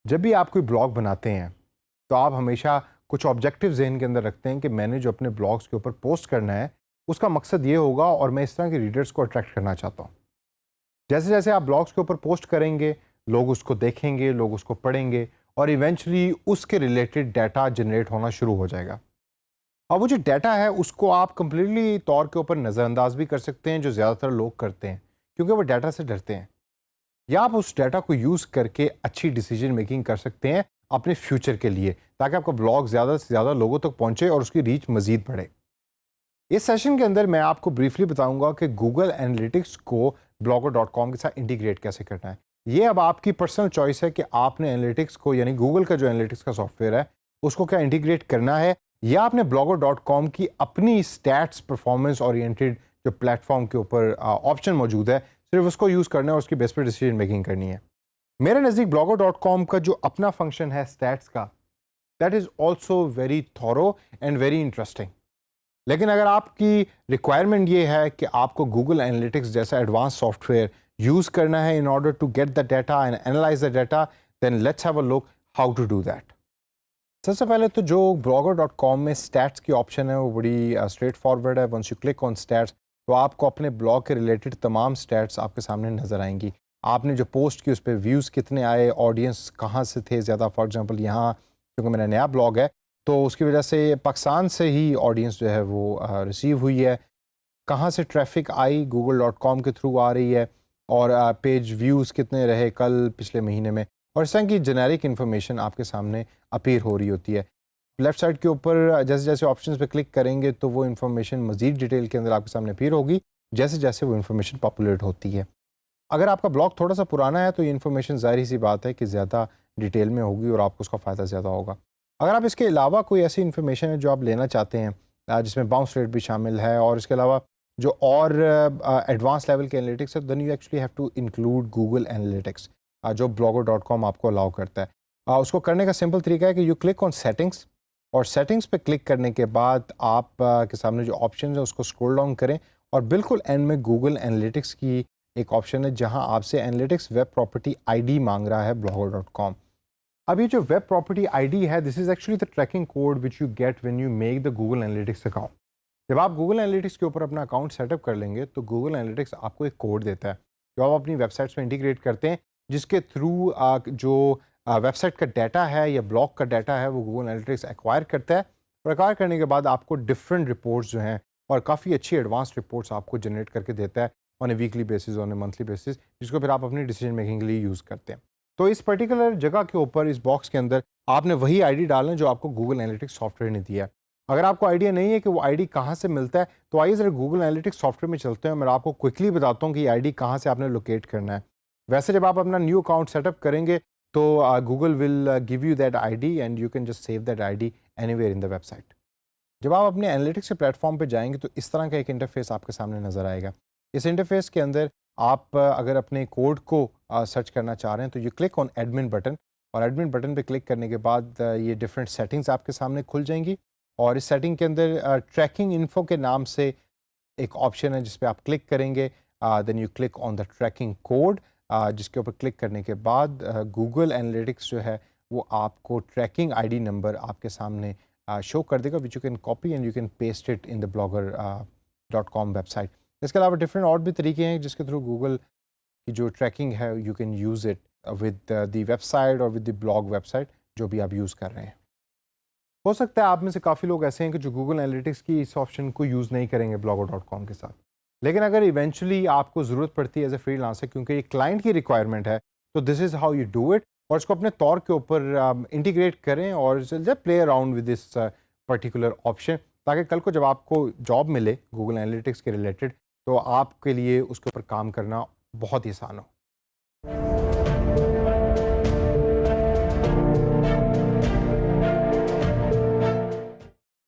जब भी आप कोई ब्लॉग बनाते हैं तो आप हमेशा कुछ ऑब्जेक्टिव जहन के अंदर रखते हैं कि मैंने जो अपने ब्लॉग्स के ऊपर पोस्ट करना है उसका मकसद ये होगा और मैं इस तरह के रीडर्स को अट्रैक्ट करना चाहता हूँ। जैसे जैसे आप ब्लॉग्स के ऊपर पोस्ट करेंगे, लोग उसको देखेंगे, लोग उसको पढ़ेंगे और इवेंचुअली उसके रिलेटेड डाटा जनरेट होना शुरू हो जाएगा। और वो जो डाटा है उसको आप कंप्लीटली तौर के ऊपर नज़रअंदाज भी कर सकते हैं, जो ज़्यादातर लोग करते हैं क्योंकि वो डाटा से डरते हैं। या आप उस डाटा को यूज़ करके अच्छी डिसीजन मेकिंग कर सकते हैं अपने फ्यूचर के लिए, ताकि आपका ब्लॉग ज़्यादा से ज़्यादा लोगों तक पहुंचे और उसकी रीच मज़ीद बढ़े। इस सेशन के अंदर मैं आपको ब्रीफली बताऊंगा कि गूगल एनालिटिक्स को blogger.com के साथ इंटीग्रेट कैसे करना है। ये अब आपकी पर्सनल चॉइस है कि आपने एनालिटिक्स को, यानी गूगल का जो एनालिटिक्स का सॉफ्टवेयर है, उसको क्या इंटीग्रेट करना है, या आपने blogger.com की अपनी स्टैट्स परफॉर्मेंस ओरिएंटेड जो प्लेटफॉर्म के ऊपर ऑप्शन मौजूद है, सिर्फ उसको यूज़ करना है और उसकी बेस पर डिसीजन मेकिंग करनी है। मेरे नज़दीक blogger.com का जो अपना फंक्शन है स्टैट्स का, that is also very thorough and very interesting. लेकिन अगर आपकी रिक्वायरमेंट ये है कि आपको गूगल एनालिटिक्स जैसा एडवांस सॉफ्टवेयर यूज़ करना है in order to get the data and analyze the data, then let's have a look how to do that. सबसे पहले तो जो blogger.com में स्टैट्स की ऑप्शन है वो बड़ी स्ट्रेट फॉरवर्ड है। Once you click on stats तो आपको अपने ब्लॉग के रिलेटेड तमाम स्टैट्स आपके सामने नज़र आएंगी। आपने जो पोस्ट की उस पर व्यूज़ कितने आए, ऑडियंस कहाँ से थे ज़्यादा। फॉर एग्जांपल यहाँ क्योंकि मेरा नया ब्लॉग है तो उसकी वजह से पाकिस्तान से ही ऑडियंस जो है वो रिसीव हुई है। कहाँ से ट्रैफिक आई, google.com के थ्रू आ रही है, और पेज व्यूज़ कितने रहे कल पिछले महीने में, और इस तरह की जेनेरिक इन्फॉर्मेशन आपके सामने अपीयर हो रही होती है। लेफ़्ट साइड के ऊपर जैसे जैसे ऑप्शंस पे क्लिक करेंगे तो वो इन्फॉर्मेशन मज़ीद डिटेल के अंदर आपके सामने अपीयर होगी जैसे जैसे वो इन्फॉर्मेशन पॉपुलेट होती है। अगर आपका ब्लॉग थोड़ा सा पुराना है तो ये इन्फॉर्मेशन ज़ाहिर सी बात है कि ज़्यादा डिटेल में होगी और आपको उसका फ़ायदा ज़्यादा होगा। अगर आप इसके अलावा कोई ऐसी इन्फॉर्मेशन है जो आप लेना चाहते हैं, जिसमें बाउंस रेट भी शामिल है और इसके अलावा जो और एडवांस लेवल के एनालिटिक्स है, then you actually have to include Google Analytics, जो blogger.com आपको अलाउ करता है। उसको करने का सिंपल तरीका है कि यू क्लिक ऑन सेटिंग्स, और सेटिंग्स पे क्लिक करने के बाद आप के सामने जो ऑप्शन है उसको स्क्रॉल डाउन करें और बिल्कुल एंड में गूगल एनालिटिक्स की एक ऑप्शन है जहां आपसे एनालिटिक्स वेब प्रॉपर्टी आईडी मांग रहा है blogger.com। अब ये जो वेब प्रॉपर्टी आईडी है, this is actually the tracking code which you get when you make the Google analytics account. जब आप गूगल एनालिटिक्स के ऊपर अपना अकाउंट सेटअप कर लेंगे तो गूगल एनालिटिक्स आपको एक कोड देता है जो आप अपनी वेबसाइट्स में इंटीग्रेट करते हैं, जिसके थ्रू जो वेबसाइट का डाटा है या ब्लॉग का डाटा है वो गूगल एनालिटिक्स एक्वायर करता है, और एक्वायर करने के बाद आपको डिफरेंट रिपोर्ट्स जो हैं और काफ़ी अच्छी एडवांस रिपोर्ट्स आपको जनरेट करके देता है on A weekly basis, on A monthly basis, जिसको फिर आप अपनी डिसीजन मेकिंग के लिए यूज़ करते हैं। तो इस पर्टिकुलर जगह के ऊपर, इस बॉक्स के अंदर आपने वही आईडी डालना है जो आपको गूगल एनालिटिक्स सॉफ्टवेयर ने दिया है। अगर आपको आइडिया नहीं है कि वो आईडी कहाँ से मिलता है तो आइए ज़रा गूगल एनालिटिक्स सॉफ्टवेयर में चलते हैं। मैं आपको क्विकली बताता हूँ कि आईडी कहाँ से आपने लोकेट करना है। वैसे जब आप अपना न्यू अकाउंट सेटअप करेंगे तो Google will give you that ID and you can just save that ID anywhere in the website. जब आप अपने एनालिटिक्स के प्लेटफॉर्म पे जाएंगे तो इस तरह का एक इंटरफेस आपके सामने नज़र आएगा। इस इंटरफेस के अंदर आप अगर अपने कोड को सर्च करना चाह रहे हैं तो you click on admin button, और एडमिन बटन पे क्लिक करने के बाद ये डिफरेंट सेटिंग्स आपके सामने खुल जाएंगी। और इस सेटिंग के अंदर ट्रैकिंग इन्फो के नाम से एक ऑप्शन है जिस पे आप क्लिक करेंगे, then you click on the tracking code, जिसके ऊपर क्लिक करने के बाद गूगल एनालिटिक्स जो है वो आपको ट्रैकिंग आईडी नंबर आपके सामने शो कर देगा, which you can copy and you can paste it in the blogger.com website. इसके अलावा डिफरेंट और भी तरीके हैं जिसके थ्रू गूगल की जो ट्रैकिंग है you can use it with the website और विद द ब्लॉग वेबसाइट जो भी आप यूज़ कर रहे हैं। हो सकता है आप में से काफ़ी लोग ऐसे हैं कि जो गूगल एनालिटिक्स की इस ऑप्शन को यूज़ नहीं करेंगे blogger.com के साथ। लेकिन अगर इवेंचुअली आपको ज़रूरत पड़ती है एज ए फ्रीलांसर, क्योंकि ये क्लाइंट की रिक्वायरमेंट है, तो this is how you do it, और इसको अपने तौर के ऊपर इंटीग्रेट करें और जब play around with this particular option, ताकि कल को जब आपको जॉब मिले गूगल एनालिटिक्स के रिलेटेड तो आपके लिए उसके ऊपर काम करना बहुत ही आसान हो।